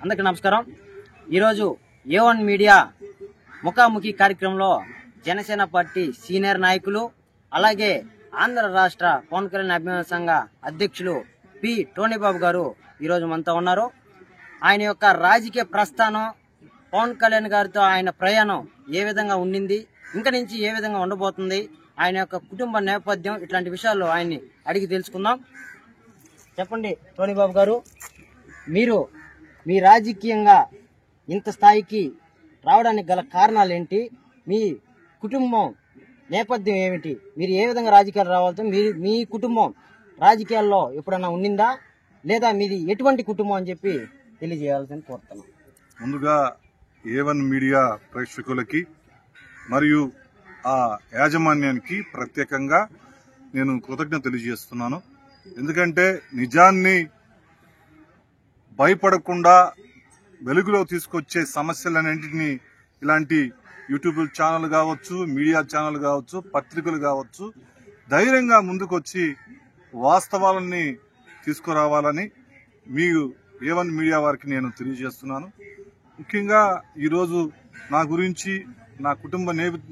అందరికీ నమస్కారం. ఈరోజు A1 మీడియా ముఖాముఖి కార్యక్రమంలో జనసేన పార్టీ సీనియర్ నాయకులు అలాగే ఆంధ్ర రాష్ట్ర పవన్ కళ్యాణ్ అభిమాన సంఘ అధ్యక్షులు పి టోనీబాబు గారు ఈరోజు మనతో ఉన్నారు. ఆయన యొక్క రాజకీయ ప్రస్థానం, పవన్ కళ్యాణ్ గారితో ఆయన ప్రయాణం ఏ విధంగా ఉండింది, ఇంక నుంచి ఏ విధంగా ఉండబోతుంది, ఆయన యొక్క కుటుంబ నేపథ్యం, ఇట్లాంటి విషయాలు ఆయన్ని అడిగి తెలుసుకుందాం. చెప్పండి టోనీబాబు గారు, మీరు మీ రాజకీయంగా ఇంత స్థాయికి రావడానికి గల కారణాలు ఏంటి? మీ కుటుంబం నేపథ్యం ఏమిటి? మీరు ఏ విధంగా రాజకీయాలు రావాలంటే మీ కుటుంబం రాజకీయాల్లో ఎప్పుడైనా ఉండిందా, లేదా మీది ఎటువంటి కుటుంబం అని చెప్పి తెలియజేయాల్సింది కోరుతున్నాను. ముందుగా A1 మీడియా ప్రేక్షకులకి మరియు ఆ యాజమాన్యానికి ప్రత్యేకంగా నేను కృతజ్ఞత తెలియజేస్తున్నాను. ఎందుకంటే నిజాన్ని భయపడకుండా వెలుగులో తీసుకొచ్చే సమస్యలన్నింటినీ ఇలాంటి యూట్యూబ్ ఛానల్ కావచ్చు, మీడియా ఛానల్ కావచ్చు, పత్రికలు కావచ్చు, ధైర్యంగా ముందుకొచ్చి వాస్తవాలని తీసుకురావాలని మీరు A1 మీడియా వారికి నేను తెలియజేస్తున్నాను. ముఖ్యంగా ఈరోజు నా గురించి, నా కుటుంబ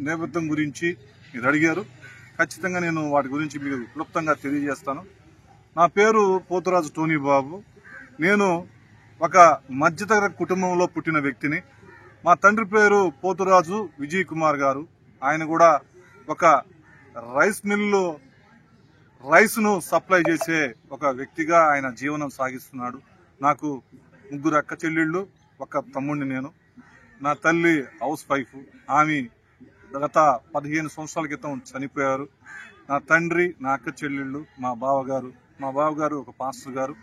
నేపథ్యం గురించి మీరు అడిగారు. ఖచ్చితంగా నేను వాటి గురించి మీకు క్లుప్తంగా తెలియజేస్తాను. నా పేరు పోతురాజు టోనీబాబు. నేను ఒక మధ్యతరగతి కుటుంబంలో పుట్టిన వ్యక్తిని. మా తండ్రి పేరు పోతురాజు విజయ్ కుమార్ గారు. ఆయన కూడా ఒక రైస్ మిల్లు రైస్ను సప్లై చేసే ఒక వ్యక్తిగా ఆయన జీవనం సాగిస్తున్నాడు. నాకు 3 అక్క చెల్లెళ్ళు, ఒక తమ్ముడిని నేను. నా తల్లి హౌస్ వైఫ్. ఆమె గత 15 సంవత్సరాల క్రితం చనిపోయారు. నా తండ్రి, నా అక్క చెల్లెళ్ళు, మా బావగారు ఒక పాస్టర్ గారు.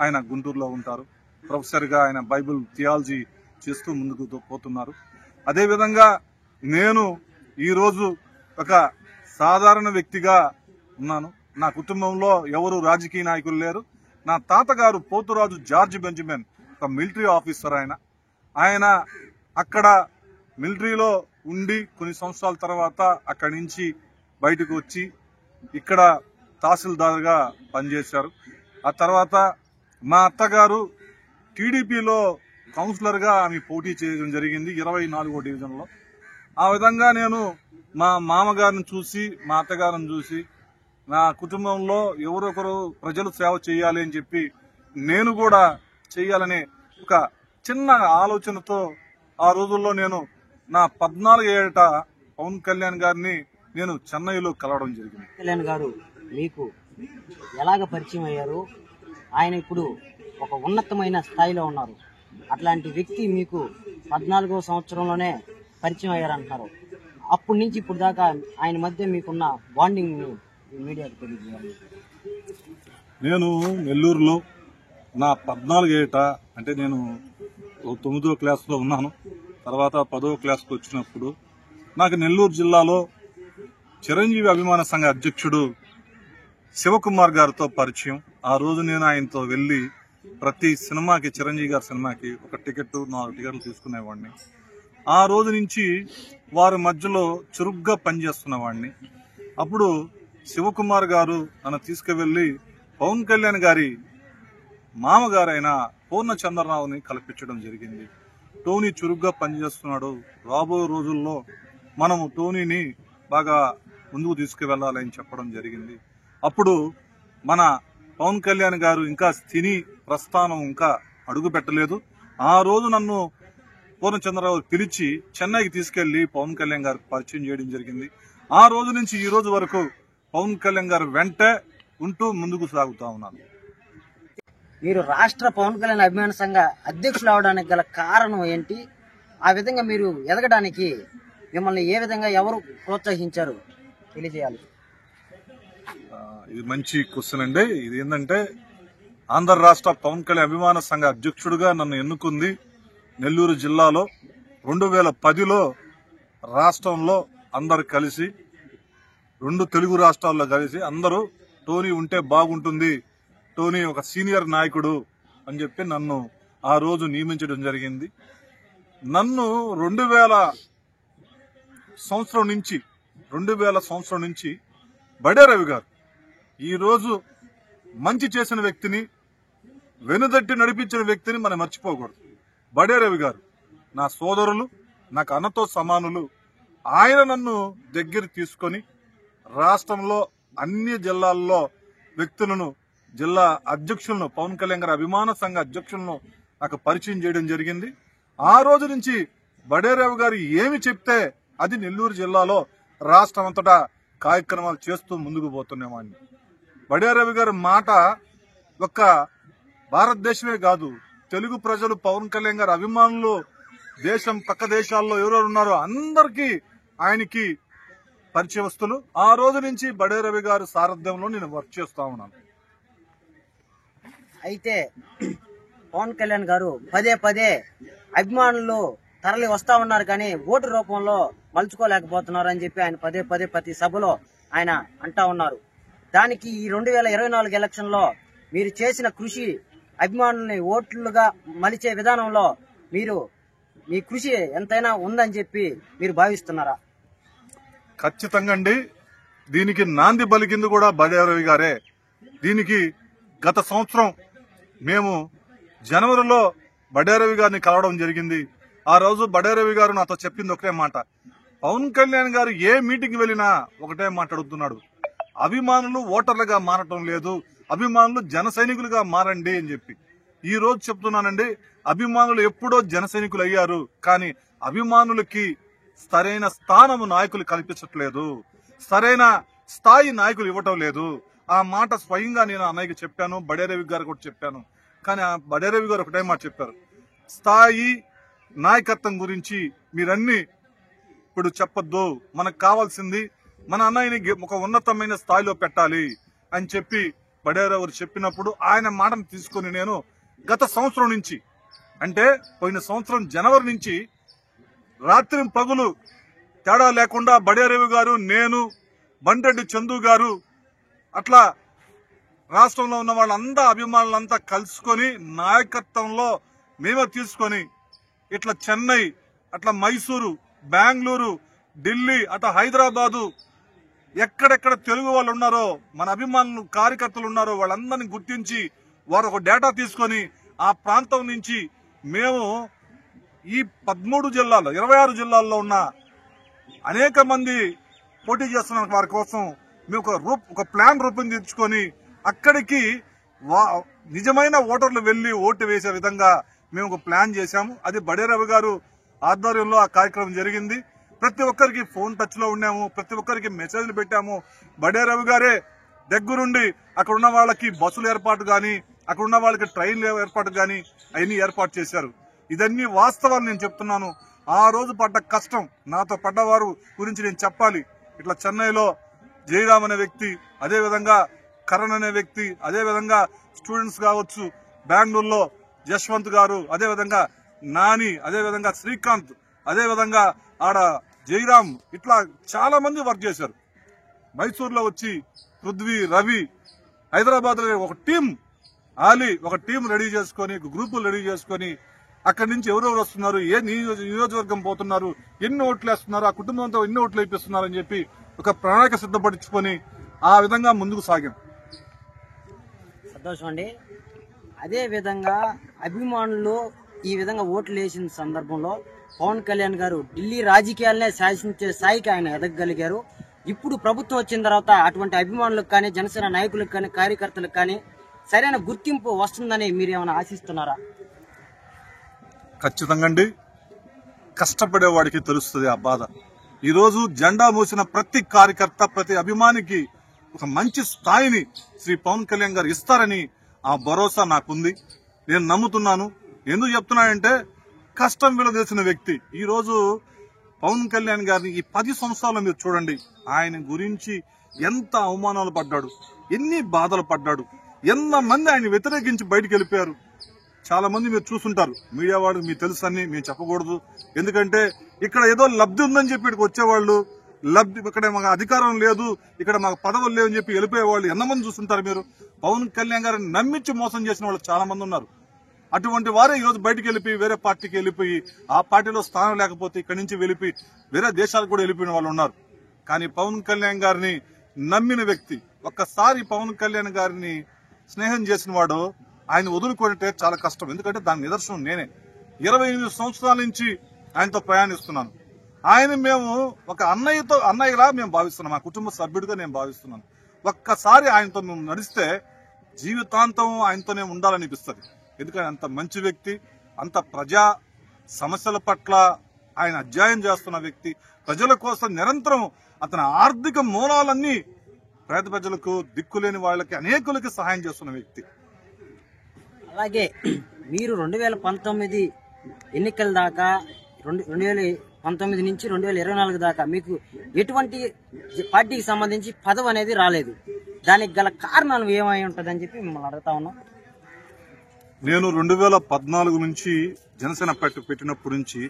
ఆయన గుంటూరులో ఉంటారు. ప్రొఫెసర్గా ఆయన బైబిల్ థియాలజీ చేస్తూ ముందుకు పోతున్నారు. అదేవిధంగా నేను ఈరోజు ఒక సాధారణ వ్యక్తిగా ఉన్నాను. నా కుటుంబంలో ఎవరు రాజకీయ నాయకులు లేరు. నా తాతగారు పోతురాజు జార్జ్ బెంజమిన్ ఒక మిలిటరీ ఆఫీసర్. ఆయన అక్కడ మిలిటరీలో ఉండి కొన్ని సంవత్సరాల తర్వాత అక్కడి నుంచి బయటకు వచ్చి ఇక్కడ తహసీల్దార్గా పనిచేశారు. ఆ తర్వాత మా అత్తగారు టీడీపీలో కౌన్సిలర్గా ఆమె పోటీ చేయడం జరిగింది 24వ డివిజన్లో. ఆ విధంగా నేను మా మామగారిని చూసి, మా అత్తగారిని చూసి, నా కుటుంబంలో ఎవరొకరు ప్రజలు సేవ చేయాలి అని చెప్పి నేను కూడా చేయాలనే ఒక చిన్న ఆలోచనతో ఆ రోజుల్లో నేను నా 14 ఏట పవన్ కళ్యాణ్ గారిని నేను చెన్నైలో కలవడం జరిగింది. కళ్యాణ్ గారు మీకు ఎలాగ పరిచయం అయ్యారు? ఆయన ఇప్పుడు ఒక ఉన్నతమైన స్థాయిలో ఉన్నారు. అట్లాంటి వ్యక్తి మీకు 14వ సంవత్సరంలోనే పరిచయం అయ్యారంటున్నారు. అప్పటి నుంచి ఇప్పుడు దాకా ఆయన మధ్య మీకున్న బాండింగ్ మీడియాకు తెలియజేయాలి. నేను నెల్లూరులో నా 14 ఏట, అంటే నేను 9వ క్లాస్లో ఉన్నాను. తర్వాత 10వ క్లాస్కి వచ్చినప్పుడు నాకు నెల్లూరు జిల్లాలో చిరంజీవి అభిమాన సంఘ అధ్యక్షుడు శివకుమార్ గారితో పరిచయం. ఆ రోజు నేను ఆయనతో వెళ్లి ప్రతి సినిమాకి, చిరంజీవి గారి సినిమాకి ఒక టికెట్, 4 టికెట్లు తీసుకునేవాడిని. ఆ రోజు నుంచి వారి మధ్యలో చురుగ్గా పనిచేస్తున్నవాడిని. అప్పుడు శివకుమార్ గారు నన్ను తీసుకువెళ్లి పవన్ కళ్యాణ్ గారి మామగారైన పూర్ణచంద్రరావుని కల్పించడం జరిగింది. టోనీ చురుగ్గా పనిచేస్తున్నాడు, రాబోయే రోజుల్లో మనము టోనీని బాగా ముందుకు తీసుకువెళ్లాలని చెప్పడం జరిగింది. అప్పుడు మన పవన్ కళ్యాణ్ గారు ఇంకా తిని ప్రస్థానం ఇంకా అడుగు పెట్టలేదు. ఆ రోజు నన్ను పూర్ణచంద్రరావు పిలిచి చెన్నైకి తీసుకెళ్లి పవన్ కళ్యాణ్ గారికి పరిచయం చేయడం జరిగింది. ఆ రోజు నుంచి ఈ రోజు వరకు పవన్ కళ్యాణ్ గారు వెంటే ఉంటూ ముందుకు సాగుతా ఉన్నాను. మీరు రాష్ట్ర పవన్ కళ్యాణ్ అభిమాన సంఘ అధ్యక్షులు అవడానికి గల కారణం ఏంటి? ఆ విధంగా మీరు ఎదగడానికి మిమ్మల్ని ఏ విధంగా ఎవరు ప్రోత్సహించారు తెలియజేయాలి. ఇది మంచి క్వశ్చన్ అండి. ఇది ఏంటంటే, ఆంధ్ర రాష్ట్ర పవన్ కళ్యాణ్ అభిమాన సంఘ అధ్యక్షుడిగా నన్ను ఎన్నుకుంది నెల్లూరు జిల్లాలో 2010లో రాష్ట్రంలో అందరు కలిసి, 2 తెలుగు రాష్ట్రాల్లో కలిసి అందరూ టోనీ ఉంటే బాగుంటుంది, టోనీ ఒక సీనియర్ నాయకుడు అని చెప్పి నన్ను ఆ రోజు నియమించడం జరిగింది. నన్ను 2000 సంవత్సరం నుంచి బడే రవి గారు ఈ రోజు మంచి చేసిన వ్యక్తిని, వెనుదట్టి నడిపించిన వ్యక్తిని మనం మర్చిపోకూడదు. బడే రవి గారు నా సోదరులు, నాకు అన్నతో సమానులు. ఆయన నన్ను దగ్గర తీసుకొని రాష్ట్రంలో అన్ని జిల్లాల్లో వ్యక్తులను, జిల్లా అధ్యక్షులను, పవన్ కళ్యాణ్ గారి అభిమాన సంఘ అధ్యక్షులను నాకు పరిచయం చేయడం జరిగింది. ఆ రోజు నుంచి బడే రవి గారు ఏమి చెప్తే అది నెల్లూరు జిల్లాలో రాష్ట్రం అంతటా కార్యక్రమాలు చేస్తూ ముందుకు పోతున్నామని. బడే రవి గారి మాట ఒక్క భారతదేశమే కాదు, తెలుగు ప్రజలు, పవన్ కళ్యాణ్ గారి అభిమానులు, దేశం పక్క దేశాల్లో ఎవరెవరు ఉన్నారో అందరికీ ఆయనకి పరిచయస్తులు. ఆ రోజు నుంచి బడే రవి గారి సారథ్యంలో నేను వర్క్ చేస్తా ఉన్నాను. అయితే పవన్ కళ్యాణ్ గారు పదే పదే అభిమానులు తరలి వస్తా ఉన్నారు కానీ ఓటు రూపంలో మలుచుకోలేకపోతున్నారు అని చెప్పి ఆయన పదే పదే ప్రతి సభలో ఆయన అంటా ఉన్నారు. దానికి ఈ 2024 ఎలక్షన్ లో మీరు చేసిన కృషి, అభిమానుల్ని ఓట్లుగా మలిచే విధానంలో మీ కృషి ఎంతైనా ఉందని చెప్పి మీరు భావిస్తున్నారా? ఖచ్చితంగా అండి. దీనికి నాంది పలికింది కూడా బడే రవి గారే. దీనికి గత సంవత్సరం మేము జనవరిలో బడే రవి గారిని కలవడం జరిగింది. ఆ రోజు బడే రవి గారు నాతో చెప్పింది ఒకటే మాట, పవన్ కళ్యాణ్ గారు ఏ మీటింగ్ వెళ్ళినా ఒకటే మాట్లాడుతున్నాడు, అభిమానులు ఓటర్లుగా మారటం లేదు, అభిమానులు జన సైనికులుగా మారండి అని చెప్పి. ఈ రోజు చెప్తున్నానండి, అభిమానులు ఎప్పుడో జన సైనికులు అయ్యారు, కానీ అభిమానులకి సరైన స్థానము నాయకులు కల్పించట్లేదు, సరైన స్థాయి నాయకులు ఇవ్వటం లేదు. ఆ మాట స్వయంగా నేను అన్నయ్యకి చెప్పాను, బడే రవి గారు కూడా చెప్పాను. కానీ ఆ బడే రవి గారు ఒకటే మాట చెప్పారు, స్థాయి నాయకత్వం గురించి మీరన్నీ ఇప్పుడు చెప్పొద్దు, మనకు కావాల్సింది మన అన్నయ్యని ఒక ఉన్నతమైన స్థాయిలో పెట్టాలి అని చెప్పి బడే రవి గారు చెప్పినప్పుడు ఆయన మాటను తీసుకుని నేను గత సంవత్సరం నుంచి, అంటే పోయిన సంవత్సరం జనవరి నుంచి రాత్రి పగులు తేడా లేకుండా బడే రవి గారు, నేను, బండ్రెడ్డి చందు గారు, అట్లా రాష్ట్రంలో ఉన్న వాళ్ళంతా అభిమానులంతా కలుసుకొని నాయకత్వంలో మేమే తీసుకొని ఇట్లా చెన్నై, అట్లా మైసూరు, బెంగళూరు, ఢిల్లీ, అట్లా హైదరాబాదు, ఎక్కడెక్కడ తెలుగు వాళ్ళు ఉన్నారో, మన అభిమానులు కార్యకర్తలు ఉన్నారో వాళ్ళందరినీ గుర్తించి వారు ఒక డేటా తీసుకొని ఆ ప్రాంతం నుంచి మేము ఈ 13 జిల్లాల్లో 26 జిల్లాల్లో ఉన్న అనేక మంది పోటీ చేస్తున్న వారి కోసం మేము ఒక ప్లాన్ రూపొందించుకొని అక్కడికి నిజమైన ఓటర్లు వెళ్లి ఓటు వేసే విధంగా మేము ఒక ప్లాన్ చేశాము. అది బడే రవి గారు ఆధ్వర్యంలో ఆ కార్యక్రమం జరిగింది. ప్రతి ఒక్కరికి ఫోన్ టచ్ లో ఉన్నాము, ప్రతి ఒక్కరికి మెసేజ్లు పెట్టాము. బడే రవి గారే దగ్గరుండి అక్కడ ఉన్న వాళ్ళకి బస్సులు ఏర్పాటు గాని, అక్కడ ఉన్న వాళ్ళకి ట్రైన్లు ఏర్పాటు గాని అవన్నీ ఏర్పాటు చేశారు. ఇదన్నీ వాస్తవాలు నేను చెప్తున్నాను. ఆ రోజు పడ్డ కష్టం, నాతో పడ్డవారు గురించి నేను చెప్పాలి. ఇట్లా చెన్నైలో జయరామ్ అనే వ్యక్తి, అదే విధంగా కరణ్ అనే వ్యక్తి, అదే విధంగా స్టూడెంట్స్ కావచ్చు, బెంగళూరులో యశ్వంత్ గారు, అదే విధంగా నాని, అదే విధంగా శ్రీకాంత్, అదే విధంగా ఆడ జయరామ్, ఇట్లా చాలా మంది వర్క్ చేశారు. మైసూర్లో వచ్చి పృథ్వీ, రవి, హైదరాబాద్ లో ఒక టీం, ఆలీ ఒక టీం రెడీ చేసుకొని, ఒక గ్రూపులు రెడీ చేసుకొని అక్కడి నుంచి ఎవరెవరు వస్తున్నారు, ఏ నియోజకవర్గం పోతున్నారు, ఎన్ని ఓట్లు వేస్తున్నారు, ఆ కుటుంబంతో ఎన్ని ఓట్లు వేపిస్తున్నారు అని చెప్పి ఒక ప్రణాళిక సిద్ధపడించుకొని ఆ విధంగా ముందుకు సాగాం. సంతోషం అండి. అదే విధంగా అభిమానులు ఈ విధంగా ఓట్లు వేసిన సందర్భంలో పవన్ కళ్యాణ్ గారు ఢిల్లీ రాజకీయాలనే శాసించే స్థాయికి ఆయన ఎదగగలిగారు. ఇప్పుడు ప్రభుత్వం వచ్చిన తర్వాత అటువంటి అభిమానులకు కానీ, జనసేన నాయకులకు కానీ, కార్యకర్తలకు కానీ సరైన గుర్తింపు వస్తుందని మీరు ఏమైనా ఆశిస్తున్నారా? ఖచ్చితంగా అండి. కష్టపడేవాడికి తెలుస్తుంది ఆ బాధ. ఈరోజు జెండా మోసిన ప్రతి కార్యకర్త, ప్రతి అభిమానికి ఒక మంచి స్థాయిని శ్రీ పవన్ కళ్యాణ్ గారు ఇస్తారని ఆ భరోసా నాకుంది. నేను నమ్ముతున్నాను. ఎందుకు చెప్తున్నానంటే కష్టం విలువ వ్యక్తి. ఈ రోజు పవన్ కళ్యాణ్ గారిని ఈ 10 సంవత్సరాల్లో మీరు చూడండి, ఆయన గురించి ఎంత అవమానాలు పడ్డాడు, ఎన్ని బాధలు పడ్డాడు, ఎంతమంది ఆయన వ్యతిరేకించి బయటకు వెళ్ళిపోయారు. చాలా మంది మీరు చూస్తుంటారు, మీడియా వాళ్ళు, మీకు తెలుసు అని మేము చెప్పకూడదు. ఎందుకంటే ఇక్కడ ఏదో లబ్ధి ఉందని చెప్పి ఇక్కడికి వచ్చేవాళ్ళు, ఇక్కడ మాకు అధికారం లేదు, ఇక్కడ మాకు పదవులు లేవని చెప్పి వెళ్ళిపోయేవాళ్ళు ఎంతమంది చూస్తుంటారు మీరు. పవన్ కళ్యాణ్ గారిని నమ్మించి మోసం చేసిన వాళ్ళు చాలా మంది ఉన్నారు. అటువంటి వారే ఈరోజు బయటకు వెళ్ళిపోయి వేరే పార్టీకి వెళ్ళిపోయి, ఆ పార్టీలో స్థానం లేకపోతే ఇక్కడి నుంచి వెళ్ళిపోయి వేరే దేశాలకు కూడా వెళ్ళిపోయిన వాళ్ళు ఉన్నారు. కానీ పవన్ కళ్యాణ్ గారిని నమ్మిన వ్యక్తి, ఒక్కసారి పవన్ కళ్యాణ్ గారిని స్నేహం చేసిన వాడు ఆయన వదులుకుంటే చాలా కష్టం. ఎందుకంటే దాని నిదర్శనం నేనే. 28 సంవత్సరాల నుంచి ఆయనతో ప్రయాణిస్తున్నాను. ఆయన మేము ఒక అన్నయ్యలా మేము భావిస్తున్నాం. మా కుటుంబ సభ్యుడిగా నేను భావిస్తున్నాను. ఒక్కసారి ఆయనతో మేము నడిస్తే జీవితాంతం ఆయనతోనే ఉండాలనిపిస్తుంది. ఎందుకంటే అంత మంచి వ్యక్తి, అంత ప్రజా సమస్యల పట్ల ఆయన అధ్యయనం చేస్తున్న వ్యక్తి, ప్రజల కోసం నిరంతరం అతని ఆర్థిక మూలాలన్నీ పేద ప్రజలకు, దిక్కులేని వాళ్ళకి, అనేకులకి సహాయం చేస్తున్న వ్యక్తి. అలాగే మీరు 2019 ఎన్నికల దాకా 2019 నుంచి 2024 దాకా మీకు ఎటువంటి పార్టీకి సంబంధించి పదవి అనేది రాలేదు. దానికి గల కారణాలు ఏమై ఉంటుందని చెప్పి మిమ్మల్ని అడుగుతా ఉన్నాం. నేను 2014 నుంచి జనసేన పెట్టినప్పటి నుంచి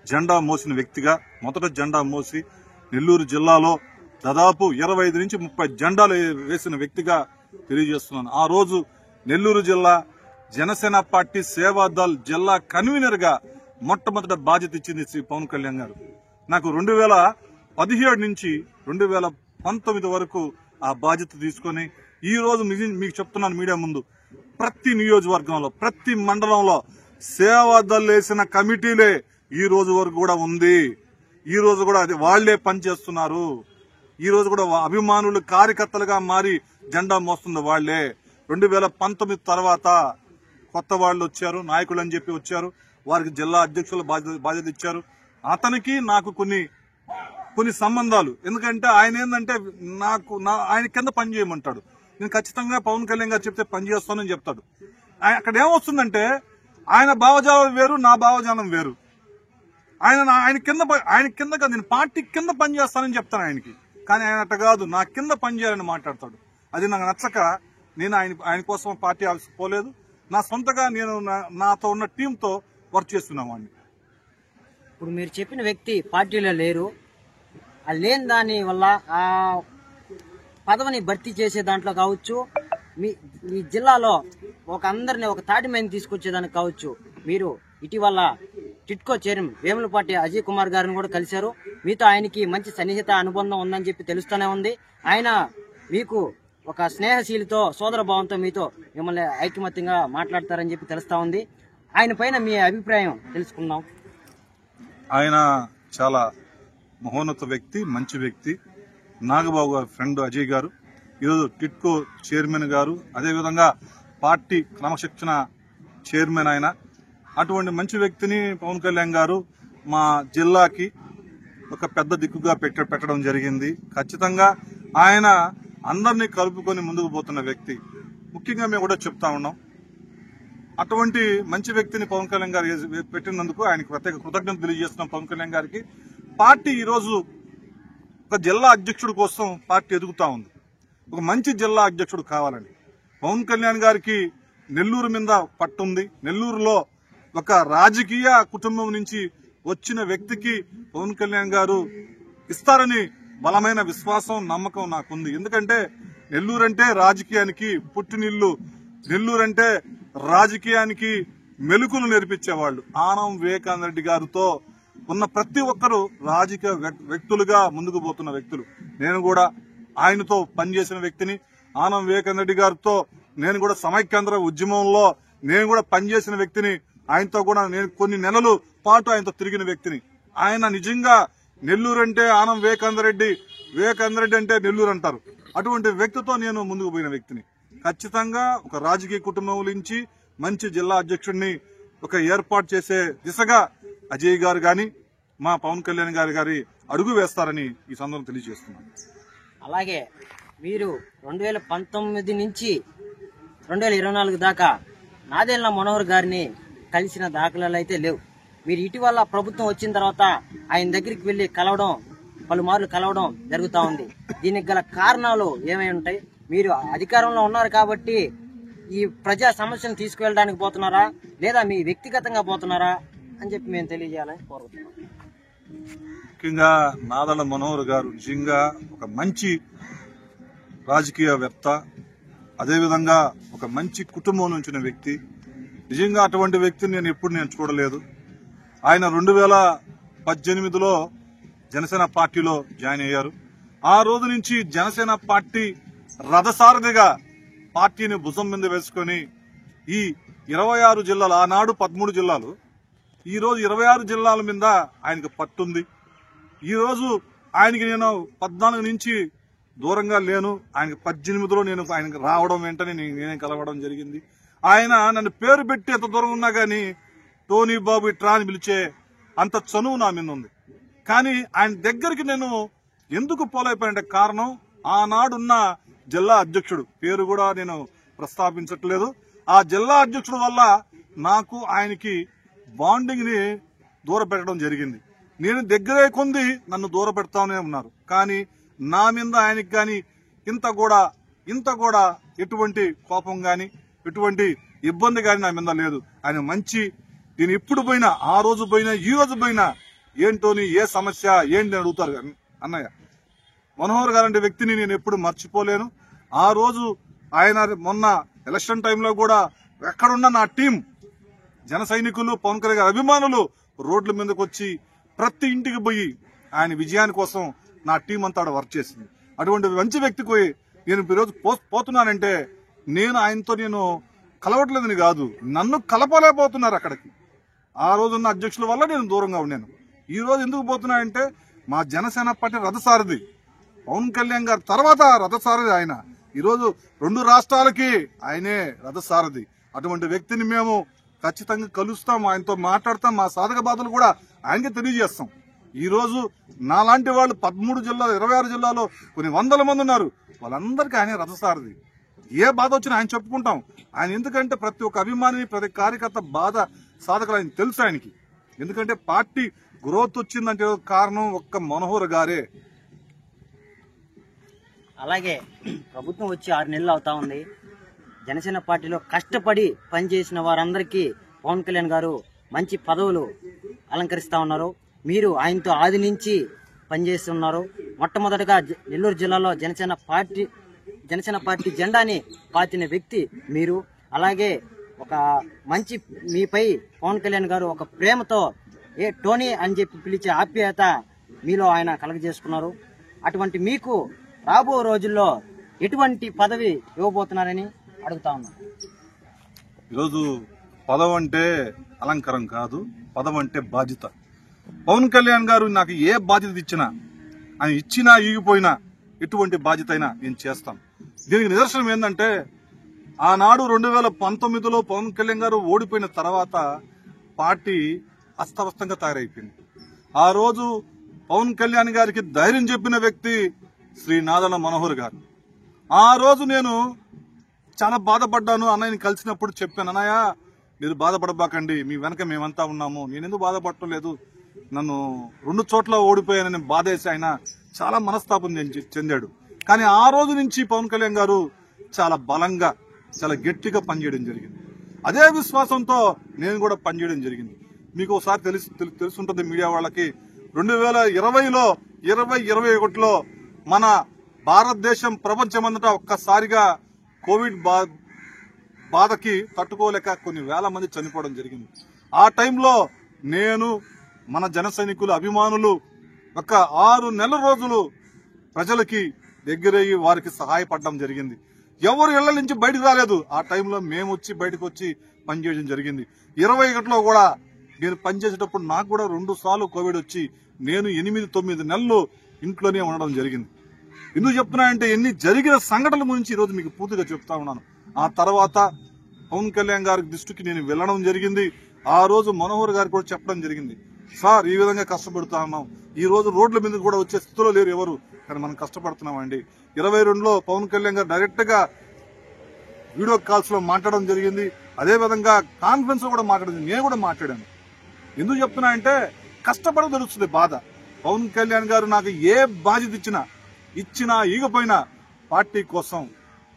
జెండా మోసిన వ్యక్తిగా, మొదట జెండా మోసి నెల్లూరు జిల్లాలో దాదాపు 25 నుంచి 30 జెండాలు వేసిన వ్యక్తిగా తెలియజేస్తున్నాను. ఆ రోజు నెల్లూరు జిల్లా జనసేన పార్టీ సేవాదళ్ జిల్లా కన్వీనర్ గా మొట్టమొదట బాధ్యత ఇచ్చింది శ్రీ పవన్ కళ్యాణ్ గారు. నాకు 2017 నుంచి 2019 వరకు ఆ బాధ్యత తీసుకుని ఈ రోజు మీకు చెప్తున్నాను మీడియా ముందు, ప్రతి నియోజకవర్గంలో, ప్రతి మండలంలో సేవాదళ్ వేసిన కమిటీలే ఈ రోజు వరకు కూడా ఉంది. ఈ రోజు కూడా అది వాళ్లే పనిచేస్తున్నారు. ఈ రోజు కూడా అభిమానులు, కార్యకర్తలుగా మారి జెండా మోస్తుంది వాళ్లే. 2019 తర్వాత కొత్త వాళ్ళు వచ్చారు, నాయకులు అని చెప్పి వచ్చారు. వారికి జిల్లా అధ్యక్షుల బాధ్యత ఇచ్చారు. అతనికి నాకు కొన్ని సంబంధాలు. ఎందుకంటే ఆయన ఏంటంటే ఆయన కింద పని చేయమంటాడు. నేను ఖచ్చితంగా పవన్ కళ్యాణ్ గారు చెప్తే పని చేస్తానని చెప్తాడు. అక్కడ ఏమొస్తుందంటే ఆయన భావజాలం వేరు, నా భావజాలం వేరు. ఆయన కింద కాదు, నేను పార్టీ కింద పని చేస్తానని చెప్తాను ఆయనకి. కానీ ఆయన అట్ట కాదు, నా కింద పని చేయాలని మాట్లాడతాడు. అది నాకు నచ్చక నేను ఆయన కోసం పార్టీ ఆఫీస్కి పోలేదు. నా సొంతగా నేను నాతో ఉన్న టీంతో వర్క్ చేస్తున్నాం వాడిని. ఇప్పుడు మీరు చెప్పిన వ్యక్తి పార్టీలో లేరు. ఆ లేని దాని వల్ల ఆ పదవిని భర్తీ చేసే దాంట్లో కావచ్చు, మీ జిల్లాలో అందరిని ఒక తాటి మీద తీసుకొచ్చేదానికి కావచ్చు, మీరు ఇటీవల టిట్కో చైర్మన్ వేములపాటి అజయ్ కుమార్ గారిని కూడా కలిశారు. మీతో ఆయనకి మంచి సన్నిహిత అనుబంధం ఉందని చెప్పి తెలుస్తూనే ఉంది. ఆయన మీకు ఒక స్నేహశీలితో, సోదర భావంతో మీతో మిమ్మల్ని ఐకమత్యంగా మాట్లాడతారని చెప్పి తెలుస్తా ఉంది. ఆయన పైన మీ అభిప్రాయం తెలుసుకుందాం. ఆయన చాలా మహోన్నత వ్యక్తి, మంచి వ్యక్తి. నాగబాబు గారు ఫ్రెండ్ అజయ్ గారు, ఈరోజు టిట్కో చైర్మన్ గారు, అదేవిధంగా పార్టీ క్రమశిక్షణ చైర్మన్ ఆయన. అటువంటి మంచి వ్యక్తిని పవన్ కళ్యాణ్ గారు మా జిల్లాకి ఒక పెద్ద దిక్కుగా పెట్టడం జరిగింది. ఖచ్చితంగా ఆయన అందరినీ కలుపుకొని ముందుకు పోతున్న వ్యక్తి. ముఖ్యంగా మేము కూడా చెప్తా ఉన్నాం, అటువంటి మంచి వ్యక్తిని పవన్ కళ్యాణ్ గారు పెట్టినందుకు ఆయనకు ప్రత్యేక కృతజ్ఞతలు తెలియజేస్తున్నాం. పవన్ కళ్యాణ్ గారికి పార్టీ ఈరోజు ఒక జిల్లా అధ్యక్షుడి కోసం పార్టీ ఎదుగుతా ఉంది. ఒక మంచి జిల్లా అధ్యక్షుడు కావాలని పవన్ కళ్యాణ్ గారికి నెల్లూరు మీద పట్టుంది. నెల్లూరులో ఒక రాజకీయ కుటుంబం నుంచి వచ్చిన వ్యక్తికి పవన్ కళ్యాణ్ గారు ఇస్తారని బలమైన విశ్వాసం, నమ్మకం నాకుంది. ఎందుకంటే నెల్లూరు అంటే రాజకీయానికి పుట్టినిల్లు. నెల్లూరు అంటే రాజకీయానికి మెలుకులు నేర్పించేవాళ్లు. ఆనం వివేకానంద రెడ్డి గారితో ఉన్న ప్రతి ఒక్కరూ రాజకీయ వ్యక్తులుగా ముందుకు పోతున్న వ్యక్తులు. నేను కూడా ఆయనతో పనిచేసిన వ్యక్తిని. ఆనం వివేకానంద రెడ్డి గారితో నేను కూడా సమైక్యాంధ్ర ఉద్యమంలో నేను కూడా పనిచేసిన వ్యక్తిని. ఆయనతో కూడా నేను కొన్ని నెలలు పాటు ఆయనతో తిరిగిన వ్యక్తిని. ఆయన నిజంగా నెల్లూరు అంటే ఆనం వివేకానంద రెడ్డి అంటే నెల్లూరు అంటారు. అటువంటి వ్యక్తితో నేను ముందుకు పోయిన వ్యక్తిని. ఖచ్చితంగా ఒక రాజకీయ కుటుంబం నుంచి మంచి జిల్లా అధ్యక్షుడిని ఒక ఏర్పాటు చేసే దిశగా అజయ్ గారు గాని మా పవన్ కళ్యాణ్ గారి అడుగు వేస్తారని ఈ సందర్భంగా తెలియజేస్తున్నాను. అలాగే మీరు 2019 నుంచి 2024 దాకా నాదెండ్ల మనోహర్ గారిని కలిసిన దాఖలాలు అయితే లేవు. మీరు ఇటీవల ప్రభుత్వం వచ్చిన తర్వాత ఆయన దగ్గరికి వెళ్లి పలుమార్లు కలవడం జరుగుతూ ఉంది. దీనికి గల కారణాలు ఏమై ఉంటాయి? మీరు అధికారంలో ఉన్నారు కాబట్టి ఈ ప్రజా సమస్యను తీసుకువెళ్ళడానికి పోతున్నారా, లేదా మీ వ్యక్తిగతంగా పోతున్నారా అని చెప్పి మేము తెలియజేయాలని కోరుతున్నాం. ముఖ్యంగా నాదెండ్ల మనోహర్ గారు నిజంగా ఒక మంచి రాజకీయవేత్త, అదేవిధంగా ఒక మంచి కుటుంబం నుంచి వ్యక్తి. నిజంగా అటువంటి వ్యక్తిని నేను ఎప్పుడు చూడలేదు. ఆయన 2018లో జనసేన పార్టీలో జాయిన్ అయ్యారు. ఆ రోజు నుంచి జనసేన పార్టీ రథసారథిగా పార్టీని భుజం మీద వేసుకొని ఈ 26 జిల్లాలు, ఆనాడు 13 జిల్లాలు, ఈ రోజు 26 జిల్లాల మీద ఆయనకు పట్టుంది. ఈ రోజు ఆయనకి నేను 14 నుంచి దూరంగా లేను. ఆయనకి 18లో నేను ఆయనకి రావడం వెంటనే నేనే కలవడం జరిగింది. ఆయన నన్ను పేరు పెట్టి ఎంత దూరం ఉన్నా గానీ టోనీ బాబు ఇట్రా అని పిలిచే అంత చనువు నా మీద ఉంది. కానీ ఆయన దగ్గరికి నేను ఎందుకు పోలేకపోయానంటే కారణం ఆనాడున్న జిల్లా అధ్యక్షుడు పేరు కూడా నేను ప్రస్తావించట్లేదు. ఆ జిల్లా అధ్యక్షుడు వల్ల నాకు ఆయనకి బాండింగ్ ని దూర పెట్టడం జరిగింది. నేను దగ్గరే కొంది నన్ను దూర పెడతానే ఉన్నారు. కానీ నా మీద ఆయనకి కానీ ఇంత కూడా ఎటువంటి కోపం గాని ఎటువంటి ఇబ్బంది గాని నా మీద లేదు. ఆయన మంచి, నేను ఎప్పుడు పోయినా, ఆ రోజు పోయినా ఈ రోజు పోయినా ఏంటోని ఏ సమస్య ఏంటి అని అడుగుతారు. అన్నయ్య మనోహర్ గారు అంటే వ్యక్తిని నేను ఎప్పుడు మర్చిపోలేను. ఆ రోజు ఆయన మొన్న ఎలక్షన్ టైంలో కూడా ఎక్కడున్న నా టీం జన సైనికులు, పవన్ కళ్యాణ్ గారి అభిమానులు రోడ్ల మీదకి వచ్చి ప్రతి ఇంటికి పోయి ఆయన విజయాని కోసం నా టీం అంతా వర్క్ చేసింది. అటువంటి మంచి వ్యక్తికి నేను ఈరోజు పోతున్నానంటే నేను ఆయనతో నేను కలవట్లేదని కాదు, నన్ను కలపలేకపోతున్నారు అక్కడికి. ఆ రోజున్న అధ్యక్షుల వల్ల నేను దూరంగా ఉన్నాను. ఈ రోజు ఎందుకు పోతున్నానంటే మా జనసేన పార్టీ రథసారథి పవన్ కళ్యాణ్ గారి తర్వాత రథసారథి ఆయన. ఈరోజు 2 రాష్ట్రాలకి ఆయనే రథసారథి. అటువంటి వ్యక్తిని మేము ఖచ్చితంగా కలుస్తాం, ఆయనతో మాట్లాడతాం, మా సాధక బాధలు కూడా ఆయనకి తెలియజేస్తాం. ఈ రోజు నాలాంటి వాళ్ళు 13 జిల్లాలు, 26 జిల్లాలో కొన్ని వందల మంది ఉన్నారు. వాళ్ళందరికీ ఆయనే రథసారథి. ఏ బాధ వచ్చినా ఆయన చెప్పుకుంటాం. ఆయన ఎందుకంటే ప్రతి ఒక్క అభిమాని, ప్రతి కార్యకర్త బాధ సాధకులు ఆయన తెలుసు ఆయనకి. ఎందుకంటే పార్టీ గ్రోత్ వచ్చిందంటే కారణం ఒక్క మనోహర్ గారే. అలాగే ప్రభుత్వం వచ్చి 6 నెలలు అవుతా ఉంది. జనసేన పార్టీలో కష్టపడి పనిచేసిన వారందరికీ పవన్ కళ్యాణ్ గారు మంచి పదవులు అలంకరిస్తా ఉన్నారు. మీరు ఆయనతో ఆది నుంచి పనిచేస్తున్నారు. మొట్టమొదటిగా నెల్లూరు జిల్లాలో జనసేన పార్టీ జెండాని పాతిన వ్యక్తి మీరు. అలాగే ఒక మంచి మీపై పవన్ కళ్యాణ్ గారు ఒక ప్రేమతో టోనీ అని చెప్పి పిలిచే ఆప్యాయత మీలో ఆయన కలగజేసుకున్నారు. అటువంటి మీకు రాబో రోజుల్లో ఎటువంటి పదవి ఇవ్వబోతున్నారని అడుగుతా ఉన్నాను. ఈరోజు పదవి అంటే అలంకారం కాదు, పదవి అంటే బాధ్యత. పవన్ కళ్యాణ్ గారు నాకు ఏ బాధ్యత ఇచ్చినా, ఆయన ఇచ్చినా ఈగిపోయినా ఎటువంటి బాధ్యత అయినా నేను చేస్తాను. దీనికి నిదర్శనం ఏంటంటే ఆనాడు 2019లో పవన్ కళ్యాణ్ గారు ఓడిపోయిన తర్వాత పార్టీ అస్తవ్యస్తంగా తయారైపోయింది. ఆ రోజు పవన్ కళ్యాణ్ గారికి ధైర్యం చెప్పిన వ్యక్తి శ్రీ నాదెళ్ల మనోహర్ గారు. ఆ రోజు నేను చాలా బాధపడ్డాను. అన్నయ్యని కలిసినప్పుడు చెప్పాను, అన్నయ్య మీరు బాధపడబాకండి, మీ వెనక మేమంతా ఉన్నాము. నేనెందుకు బాధపడటం లేదు, నన్ను 2 చోట్ల ఓడిపోయానని బాధేసి ఆయన చాలా మనస్తాపం చెందాడు. కానీ ఆ రోజు నుంచి పవన్ కళ్యాణ్ గారు చాలా బలంగా, చాలా గట్టిగా పనిచేయడం జరిగింది. అదే విశ్వాసంతో నేను కూడా పనిచేయడం జరిగింది. మీకు ఒకసారి తెలుసుంటుంది మీడియా వాళ్ళకి, 2020లో 2021లో మన భారతదేశం ప్రపంచమంతటా ఒక్కసారిగా కోవిడ్ బాధకి తట్టుకోలేక కొన్ని వేల మంది చనిపోవడం జరిగింది. ఆ టైంలో నేను, మన జన సైనికులు, అభిమానులు ఒక 6 నెలల రోజులు ప్రజలకి దగ్గరయ్యి వారికి సహాయపడడం జరిగింది. ఎవరు ఇళ్ల నుంచి బయటకు రాలేదు. ఆ టైంలో మేము వచ్చి బయటకు వచ్చి పనిచేయడం జరిగింది. 21లో కూడా నేను పనిచేసేటప్పుడు నాకు కూడా 2 సార్లు కోవిడ్ వచ్చి నేను 8-9 నెలలు ఇంట్లోనే ఉండడం జరిగింది. ఎందుకు చెప్తున్నానంటే ఎన్ని జరిగిన సంఘటనల గురించి ఈరోజు మీకు పూర్తిగా చెప్తా ఉన్నాను. ఆ తర్వాత పవన్ కళ్యాణ్ గారి దృష్టికి నేను వెళ్ళడం జరిగింది. ఆ రోజు మనోహర్ గారికి కూడా చెప్పడం జరిగింది, సార్ ఈ విధంగా కష్టపడుతా ఉన్నాం, ఈ రోజు రోడ్ల మీద కూడా వచ్చే స్థితిలో లేరు ఎవరు, కానీ మనం కష్టపడుతున్నామండి. 22లో పవన్ కళ్యాణ్ గారు డైరెక్ట్ గా వీడియో కాల్స్ లో మాట్లాడడం జరిగింది. అదే విధంగా కాన్ఫరెన్స్ లో కూడా మాట్లాడింది, నేను కూడా మాట్లాడాను. ఎందుకు చెప్తున్నా అంటే కష్టపడ తెలుస్తుంది బాధ. పవన్ కళ్యాణ్ గారు నాకు ఏ బాధ్యత ఇచ్చినా ఈగపోయినా పార్టీ కోసం,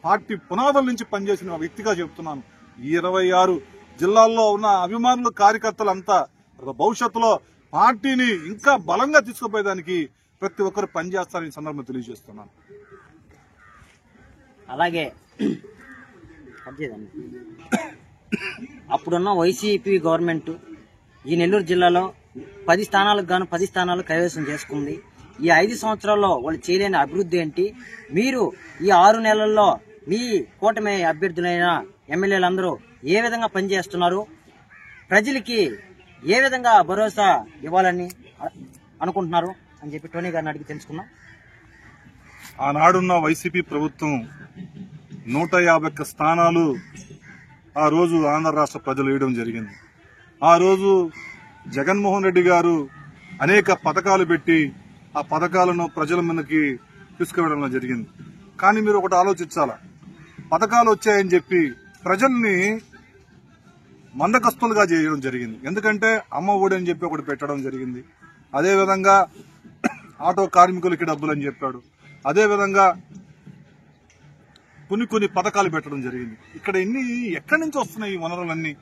పార్టీ పునాదుల నుంచి పనిచేసిన వ్యక్తిగా చెప్తున్నాను. ఈ 26 జిల్లాల్లో ఉన్న అభిమానులు, కార్యకర్తలంతా భవిష్యత్తులో పార్టీని ఇంకా బలంగా తీసుకుపోయేదానికి ప్రతి ఒక్కరు పనిచేస్తారని సందర్భంగా తెలియజేస్తున్నాను. అలాగే అప్పుడున్న వైసీపీ గవర్నమెంట్ ఈ నెల్లూరు జిల్లాలో 10 స్థానాలకు గాను 10 స్థానాలు కైవసం చేసుకుంది. ఈ 5 సంవత్సరాల్లో వాళ్ళు చేయలేని అభివృద్ధి ఏంటి? మీరు ఈ 6 నెలల్లో మీ కూటమి అభ్యర్థులైన ఎమ్మెల్యేలందరూ ఏ విధంగా పనిచేస్తున్నారు? ప్రజలకి ఏ విధంగా భరోసా ఇవ్వాలని అనుకుంటున్నారు అని చెప్పి టోనీ గారిని అడిగి తెలుసుకున్నాం. ఆనాడున్న వైసీపీ ప్రభుత్వం 151 స్థానాలు ఆ రోజు ఆంధ్ర రాష్ట్ర ప్రజలు వేయడం జరిగింది. ఆ రోజు జగన్మోహన్ రెడ్డి గారు అనేక పథకాలు పెట్టి ఆ పథకాలను ప్రజల మీదకి తీసుకువెళ్ళడం జరిగింది. కానీ మీరు ఒకటి ఆలోచించాలా, పథకాలు వచ్చాయని చెప్పి ప్రజల్ని మందకస్తులుగా చేయడం జరిగింది. ఎందుకంటే అమ్మ ఒడి అని చెప్పి ఒకటి పెట్టడం జరిగింది. అదేవిధంగా ఆటో కార్మికులకి డబ్బులు అని చెప్పాడు. అదేవిధంగా కొన్ని పథకాలు పెట్టడం జరిగింది. ఇక్కడ ఎక్కడి నుంచి వస్తున్నాయి ఈ వనరులన్నీ?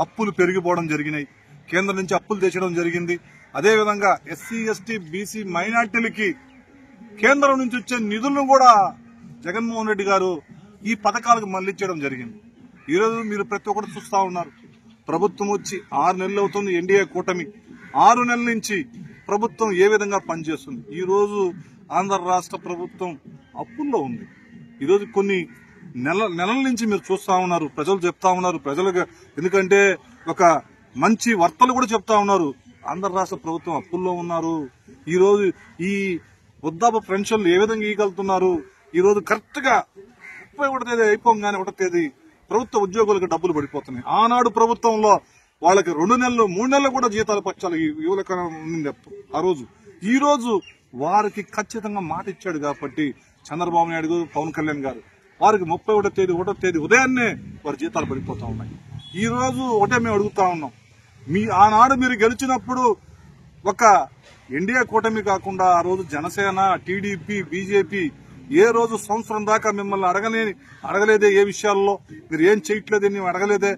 అప్పులు పెరిగిపోవడం జరిగినాయి. కేంద్రం నుంచి అప్పులు తెచ్చడం జరిగింది. అదేవిధంగా ఎస్సీ ఎస్టీ బీసీ మైనార్టీలకి కేంద్రం నుంచి వచ్చే నిధులను కూడా జగన్మోహన్ రెడ్డి గారు ఈ పథకాలకు మళ్లించడం జరిగింది. ఈరోజు మీరు ప్రతి ఒక్కరు చూస్తా ఉన్నారు. ప్రభుత్వం వచ్చి 6 నెలలు అవుతుంది. ఎన్డీఏ కూటమి 6 నెలల నుంచి ప్రభుత్వం ఏ విధంగా పనిచేస్తుంది? ఈ రోజు ఆంధ్ర రాష్ట్ర ప్రభుత్వం అప్పుల్లో ఉంది. ఈరోజు కొన్ని నెలల నుంచి మీరు చూస్తా ఉన్నారు. ప్రజలు చెప్తా ఉన్నారు. ప్రజలకు ఎందుకంటే ఒక మంచి వార్తలు కూడా చెప్తా ఉన్నారు. ఆంధ్ర రాష్ట్ర ప్రభుత్వం అప్పుల్లో ఉన్నారు. ఈ రోజు ఈ వృద్ధాప్య పెన్షన్లు ఏ విధంగా ఇవ్వగలుగుతున్నారు? ఈ రోజు కరెక్ట్ గా 31 తేదీ అయిపోగానే 1వ తేదీ ప్రభుత్వ ఉద్యోగులకు డబ్బులు పడిపోతున్నాయి. ఆనాడు ప్రభుత్వంలో వాళ్ళకి 2 నెలలు 3 నెలలు కూడా జీతాలు పచ్చాలి యువలకు ఉంది ఆ రోజు. ఈ రోజు వారికి ఖచ్చితంగా మాట ఇచ్చాడు కాబట్టి చంద్రబాబు నాయుడు గారు, పవన్ కళ్యాణ్ గారు వారికి 31వ తేదీ ఉదయాన్నే వారి జీతాలు పడిపోతా ఉన్నాయి. ఈ రోజు ఒకటే మేము అడుగుతా ఉన్నాం, ఆనాడు మీరు గెలిచినప్పుడు ఒక ఎన్డీఏ కూటమి కాకుండా ఆ రోజు జనసేన, టీడీపీ, బీజేపీ ఏ రోజు సంవత్సరం దాకా మిమ్మల్ని అడగలేదే? ఏ విషయాల్లో మీరు ఏం చేయట్లేదని అడగలేదే?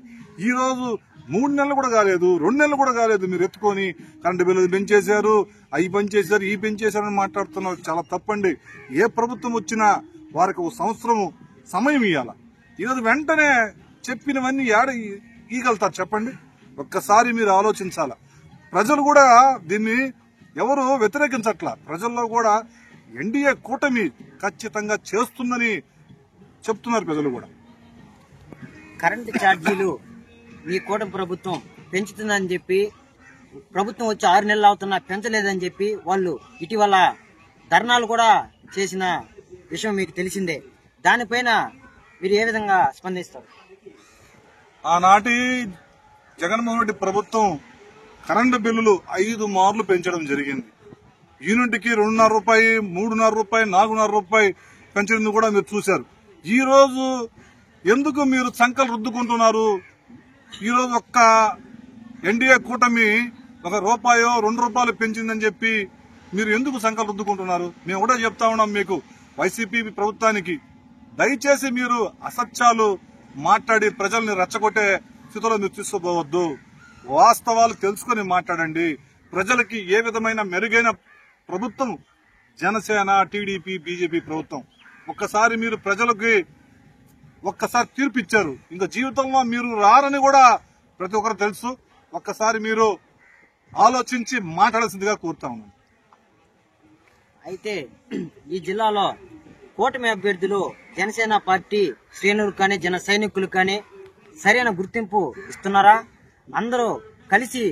ఈ రోజు 3 నెలలు కూడా కాలేదు, 2 నెలలు కూడా కాలేదు. మీరు ఎత్తుకొని కరెంటు బిల్లు పెంచేశారు, అవి పెంచేశారు, ఈ పెంచేశారని మాట్లాడుతున్నారు. చాలా తప్పండి. ఏ ప్రభుత్వం వచ్చినా వారికి 1 సంవత్సరం సమయం ఇవ్వాల. ఈరోజు వెంటనే చెప్పినవన్నీ ఇవ్వగలుగుతారు చెప్పండి? ఒక్కసారి మీరు ఆలోచించాల. ప్రజలు కూడా దీన్ని ఎవరు వ్యతిరేకించట్లా. ప్రజల్లో కూడా ఎన్డీఏ కూటమి ఖచ్చితంగా చేస్తుందని చెప్తున్నారు ప్రజలు కూడా. కరెంటు ఛార్జీలు మీ కూటమి ప్రభుత్వం పెంచుతుందని చెప్పి ప్రభుత్వం వచ్చి 6 నెలలు అవుతున్నా పెంచలేదని చెప్పి వాళ్ళు ఇటీవల ధర్నాలు కూడా చేసిన విషయం మీకు తెలిసిందే. దానిపైన మీరు ఏ విధంగా స్పందిస్తారు? ఆనాటి జగన్మోహన్ రెడ్డి ప్రభుత్వం కరెంటు బిల్లులు 5 మార్లు పెంచడం జరిగింది. యూనిట్కి 2.5 రూపాయి, 3.5 రూపాయి, 4.5 రూపాయి పెంచడం కూడా మీరు చూశారు. ఈ రోజు ఎందుకు మీరు సంకలు రుద్దుకుంటున్నారు? ఈ రోజు ఒక్క ఎన్డీఏ కూటమి 1 రూపాయో 2 రూపాయలు పెంచిందని చెప్పి మీరు ఎందుకు సంకలు రుద్దుకుంటున్నారు? మేము కూడా చెప్తా ఉన్నాం మీకు, వైసీపీ ప్రభుత్వానికి దయచేసి మీరు అసత్యాలు మాట్లాడి ప్రజల్ని రెచ్చగొట్టే స్థితిలో మీరు తీసుకోవద్దు. వాస్తవాలు తెలుసుకుని మాట్లాడండి. ప్రజలకి ఏ విధమైన మెరుగైన ప్రభుత్వం జనసేన, టీడీపీ, బీజేపీ ప్రభుత్వం. ఒక్కసారి మీరు ప్రజలకి ఒక్కసారి తీర్పు ఇచ్చారు. ఇంకా జీవితంలో మీరు రారని కూడా ప్రతి ఒక్కరు తెలుసు. ఒక్కసారి మీరు ఆలోచించి మాట్లాడాల్సిందిగా కోరుతా ఉన్నాను. అయితే ఈ జిల్లాలో కూటమి అభ్యర్థులు జనసేన పార్టీ శ్రేణులు కానీ జన సైనికులు కానీ సరైన గుర్తింపు ఇస్తున్నారా? అందరూ కలిసి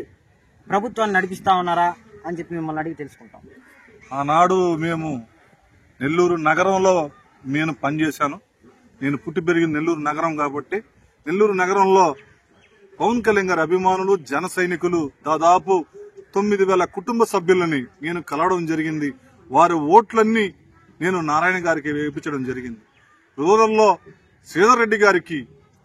ప్రభుత్వాన్ని నడిపిస్తా ఉన్నారా అని చెప్పి మిమ్మల్ని అడిగి తెలుసుకుంటాం. ఆనాడు మేము నెల్లూరు నగరంలో నేను పనిచేశాను. నేను పుట్టి పెరిగిన నెల్లూరు నగరం కాబట్టి నెల్లూరు నగరంలో పవన్ కళ్యాణ్ గారి అభిమానులు, జన సైనికులు దాదాపు 9,000 కుటుంబ సభ్యులని నేను కలవడం జరిగింది. వారి ఓట్లన్నీ నేను నారాయణ గారికి వేయించడం జరిగింది. రూరల్లో శ్రీధర్ రెడ్డి గారికి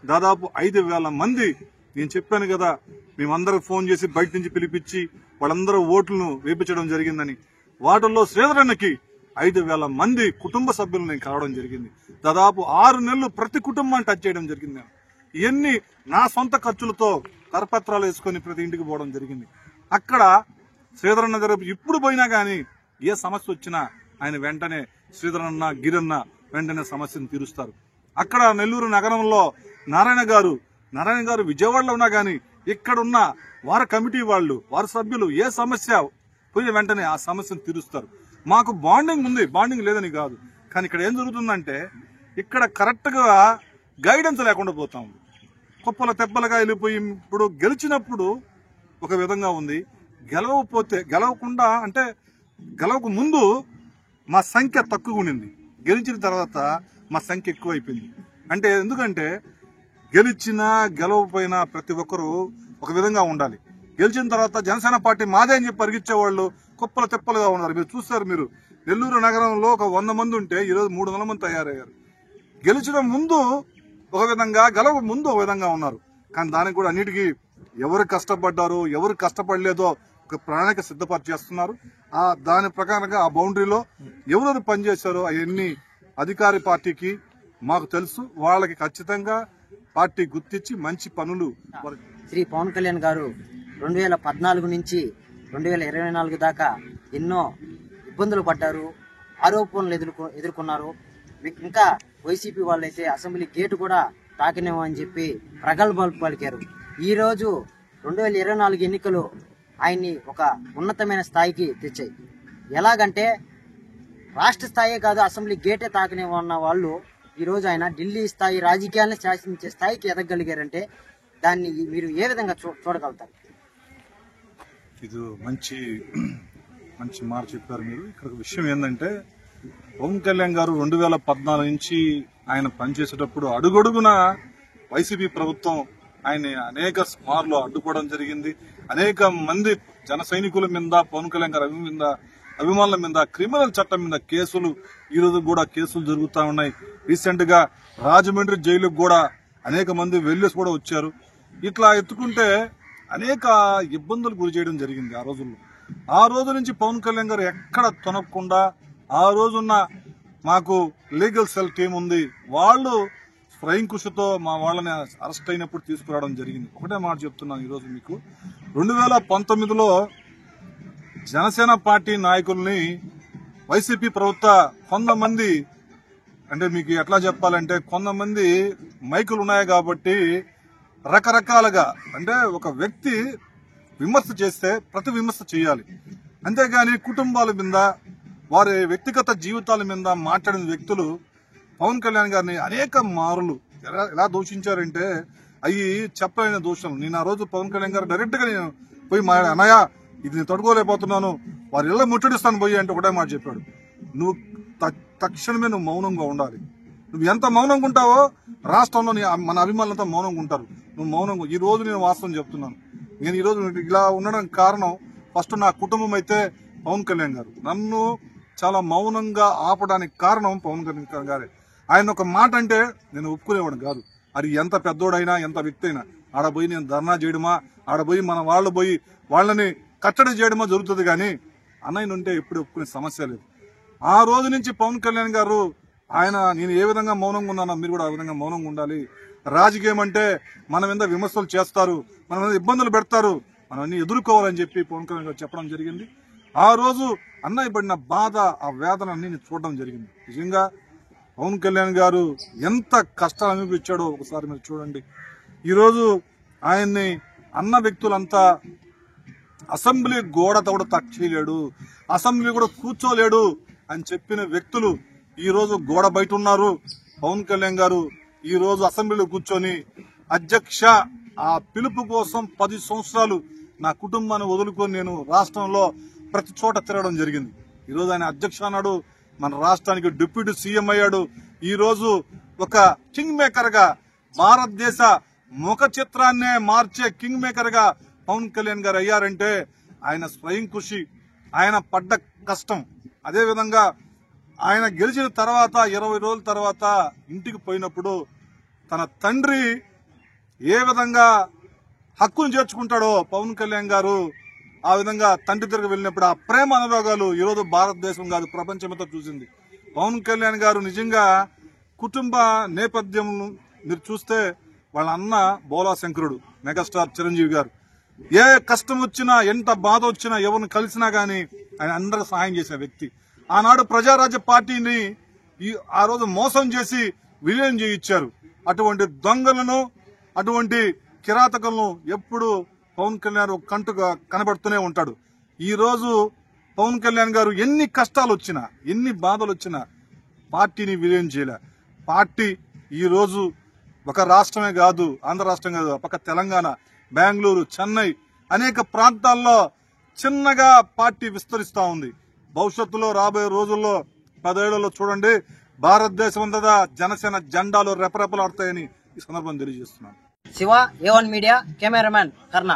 దాదాపు 5,000 మంది, నేను చెప్పాను కదా, మేమందరం ఫోన్ చేసి బయట నుంచి పిలిపించి వాళ్ళందరూ ఓట్లను వేయించడం జరిగిందని. వాటిల్లో శ్రీధర్ అన్నకి 5,000 మంది కుటుంబ సభ్యులు నేను కలవడం జరిగింది. దాదాపు 6 నెలలు ప్రతి కుటుంబాన్ని టచ్ చేయడం జరిగింది. ఇవన్నీ నా సొంత ఖర్చులతో కరపత్రాలు వేసుకుని ప్రతి ఇంటికి పోవడం జరిగింది. అక్కడ శ్రీధరన్న దగ్గర ఇప్పుడు పోయినా గానీ ఏ సమస్య వచ్చినా ఆయన వెంటనే శ్రీధరన్న, గిరన్న వెంటనే సమస్యను తీరుస్తారు. అక్కడ నెల్లూరు నగరంలో నారాయణ గారు విజయవాడలో ఉన్నా గానీ ఇక్కడున్న వారి కమిటీ వాళ్ళు, వారి సభ్యులు ఏ సమస్య పోయిన వెంటనే ఆ సమస్యను తీరుస్తారు. మాకు బాండింగ్ ఉంది, బాండింగ్ లేదని కాదు. కానీ ఇక్కడ ఏం జరుగుతుందంటే ఇక్కడ కరెక్ట్ గా గైడెన్స్ లేకుండా పోతాం. కుప్పల తెప్పలుగా వెళ్ళిపోయి ఇప్పుడు గెలిచినప్పుడు ఒక విధంగా ఉంది, గెలవకుండా అంటే గెలవక ముందు మా సంఖ్య తక్కువ ఉండింది, గెలిచిన తర్వాత మా సంఖ్య ఎక్కువైపోయింది. అంటే ఎందుకంటే గెలిచినా గెలవపోయినా ప్రతి ఒక్కరూ ఒక విధంగా ఉండాలి. గెలిచిన తర్వాత జనసేన పార్టీ మాదే అని చెప్పి పరిగించేవాళ్ళు కుప్పల తెప్పలుగా ఉన్నారు. మీరు చూస్తారు, మీరు నెల్లూరు నగరంలో ఒక 100 మంది ఉంటే ఈరోజు 300 మంది తయారయ్యారు. గెలిచిన ముందు ఒక విధంగా, గెలవ ముందు ఒక విధంగా ఉన్నారు. కానీ దానికి కూడా అన్నిటికీ ఎవరు కష్టపడ్డారో ఎవరు కష్టపడలేదో ఒక ప్రణాళిక సిద్ధపరిచేస్తున్నారు. దాని ప్రకారంగా ఆ బౌండరీలో ఎవరెవరు పనిచేశారో అవన్నీ అధికారి పార్టీకి మాకు తెలుసు. వాళ్ళకి ఖచ్చితంగా పార్టీ గుర్తించి మంచి పనులు. శ్రీ పవన్ కళ్యాణ్ గారు 2014 నుంచి 2024 దాకా ఎన్నో ఇబ్బందులు పడ్డారు, ఆరోపణలు ఎదుర్కొన్నారు. మీకు ఇంకా వైసీపీ వాళ్ళైతే అసెంబ్లీ గేటు కూడా తాకినేమో అని చెప్పి ప్రగల్భాలు పలికారు. ఈ రోజు 2024 ఎన్నికలు ఆయన్ని ఒక ఉన్నతమైన స్థాయికి తెచ్చాయి. ఎలాగంటే రాష్ట్ర స్థాయే కాదు, అసెంబ్లీ గేటే తాకినేమో అన్న వాళ్ళు ఈ రోజు ఆయన ఢిల్లీ స్థాయి రాజకీయాలను శాసించే స్థాయికి ఎదగలిగారంటే దాన్ని మీరు ఏ విధంగా చూడగలుగుతారు? ఇది మంచి మాట చెప్పారు మీరు. ఇక్కడ విషయం ఏంటంటే పవన్ కళ్యాణ్ గారు 2014 నుంచి ఆయన పనిచేసేటప్పుడు అడుగడుగున వైసీపీ ప్రభుత్వం ఆయన అనేక మార్లు అడ్డుకోవడం జరిగింది. అనేక మంది జన సైనికుల మీద, పవన్ కళ్యాణ్ గారి అభిమానుల మీద క్రిమినల్ చట్టం మీద కేసులు, ఈ రోజు కూడా కేసులు జరుగుతూ ఉన్నాయి. రీసెంట్ గా రాజమండ్రి జైలుకు కూడా అనేక మంది వెళ్లేసి కూడా వచ్చారు. ఇట్లా ఎత్తుకుంటే అనేక ఇబ్బందులు గురి చేయడం జరిగింది ఆ రోజుల్లో. ఆ రోజు నుంచి పవన్ కళ్యాణ్ గారు ఎక్కడ తొనకుండా, ఆ రోజున్న మాకు లీగల్ సెల్ టీం ఉంది, వాళ్ళు స్వయం కృషితో మా వాళ్ళని అరెస్ట్ అయినప్పుడు తీసుకురావడం జరిగింది. ఒకటే మాట చెప్తున్నాను ఈరోజు మీకు, 2019లో జనసేన పార్టీ నాయకుల్ని వైసీపీ ప్రభుత్వ కొంతమంది, అంటే మీకు ఎట్లా చెప్పాలంటే కొంతమంది మైకులు ఉన్నాయి కాబట్టి రకరకాలుగా, అంటే ఒక వ్యక్తి విమర్శ చేస్తే ప్రతి విమర్శ చేయాలి, అంతేగాని కుటుంబాల మీద వారి వ్యక్తిగత జీవితాల మీద మాట్లాడిన వ్యక్తులు పవన్ కళ్యాణ్ గారిని అనేక మారులు ఎలా దూషించారంటే అవి చెప్పలేని దూషణలు. నేను ఆ రోజు పవన్ కళ్యాణ్ గారు డైరెక్ట్ గా నేను పోయి అన్నయ్య ఇది నేను తట్టుకోలేకపోతున్నాను, వారి ఇళ్ల ముట్టడిస్తాను పోయి అంటే ఒకటే మాట చెప్పాడు, నువ్వు తక్షణమే నువ్వు మౌనంగా ఉండాలి. నువ్వు ఎంత మౌనంగా ఉంటావో రాష్ట్రంలో మన అభిమానులంతా మౌనంగా ఉంటారు. నువ్వు మౌనంగా. ఈ రోజు నేను వాస్తవం చెప్తున్నాను, నేను ఈ రోజు ఇలా ఉండడానికి కారణం ఫస్ట్ నా కుటుంబం అయితే పవన్ కళ్యాణ్ గారు. నన్ను చాలా మౌనంగా ఆపడానికి కారణం పవన్ కళ్యాణ్ గారే. ఆయన ఒక మాట అంటే నేను ఒప్పుకునేవాడు కాదు. అది ఎంత పెద్దోడైనా ఎంత వ్యక్తి అయినా ఆడపోయి నేను ధర్నా చేయడమా, ఆడపోయి మన వాళ్ళు పోయి వాళ్ళని కట్టడి చేయడమా జరుగుతుంది. కానీ అన్నయ్య ఉంటే ఎప్పుడు ఒప్పుకునే సమస్య లేదు. ఆ రోజు నుంచి పవన్ కళ్యాణ్ గారు నేను ఏ విధంగా మౌనంగా ఉన్నానో మీరు కూడా ఆ విధంగా మౌనంగా ఉండాలి. రాజకీయం అంటే మన మీద విమర్శలు చేస్తారు, మన మీద ఇబ్బందులు పెడతారు, మనం అన్ని ఎదుర్కోవాలని చెప్పి పవన్ కళ్యాణ్ గారు చెప్పడం జరిగింది. ఆ రోజు అన్నయ్య పడిన బాధ, ఆ వేదన అన్ని చూడడం జరిగింది. నిజంగా పవన్ కళ్యాణ్ గారు ఎంత కష్టాలు అనిపించాడో ఒకసారి మీరు చూడండి. ఈరోజు ఆయన్ని అన్న వ్యక్తులంతా అసెంబ్లీ గోడ కూడా తక్షలేడు, అసెంబ్లీ కూడా కూర్చోలేడు అని చెప్పిన వ్యక్తులు ఈ రోజు గోడ బయట ఉన్నారు. పవన్ కళ్యాణ్ గారు ఈ రోజు అసెంబ్లీలో కూర్చొని అధ్యక్ష ఆ పిలుపు కోసం 10 సంవత్సరాలు నా కుటుంబాన్ని వదులుకొని నేను రాష్ట్రంలో ప్రతి చోట తిరగడం జరిగింది. ఈ రోజు ఆయన అధ్యక్ష అన్నాడు, మన రాష్ట్రానికి డిప్యూటీ సీఎం అయ్యాడు. ఈ రోజు ఒక కింగ్ మేకర్ గా, భారతదేశ ముఖ చిత్రాన్నే మార్చే కింగ్ మేకర్ గా పవన్ కళ్యాణ్ గారు అయ్యారంటే ఆయన స్వయం కృషి, ఆయన పడ్డ కష్టం. అదే విధంగా ఆయన గెలిచిన తర్వాత 20 రోజుల తర్వాత ఇంటికి పోయినప్పుడు తన తండ్రి ఏ విధంగా హక్కును చేర్చుకుంటాడో పవన్ కళ్యాణ్ గారు ఆ విధంగా తండ్రి దగ్గరికి వెళ్ళినప్పుడు ఆ ప్రేమ అనురాగాలు ఈరోజు భారతదేశం కాదు ప్రపంచమంతా చూసింది. పవన్ కళ్యాణ్ గారు నిజంగా కుటుంబ నేపథ్యం మీరు చూస్తే వాళ్ళ అన్న బోలా శంకరుడు, మెగాస్టార్ చిరంజీవి గారు ఏ కష్టం వచ్చినా ఎంత బాధ వచ్చినా ఎవరిని కలిసినా గానీ ఆయన అందరికి సహాయం చేసే వ్యక్తి. ఆనాడు ప్రజారాజ్య పార్టీని ఆ రోజు మోసం చేసి విలీనం చేయించారు. అటువంటి దొంగలను, అటువంటి కిరాతకులను ఎప్పుడు పవన్ కళ్యాణ్ కంటుగా కనబడుతూనే ఉంటాడు. ఈ రోజు పవన్ కళ్యాణ్ గారు ఎన్ని కష్టాలు వచ్చినా, ఎన్ని బాధలు వచ్చినా పార్టీని విలీనం చేయలే. పార్టీ ఈ రోజు ఒక రాష్ట్రమే కాదు, ఆంధ్ర రాష్ట్రం కాదు, పక్క తెలంగాణ, బెంగళూరు, చెన్నై అనేక ప్రాంతాల్లో చిన్నగా పార్టీ విస్తరిస్తా ఉంది. భవిష్యత్తులో రాబోయే రోజుల్లో 10 ఏళ్లలో చూడండి, భారతదేశం అంతటా జనసేన జెండాలు రెపరెపలాడతాయని ఈ సందర్భం తెలియజేస్తున్నాను. శివ, A1 మీడియా, కెమెరామెన్ కర్ణ.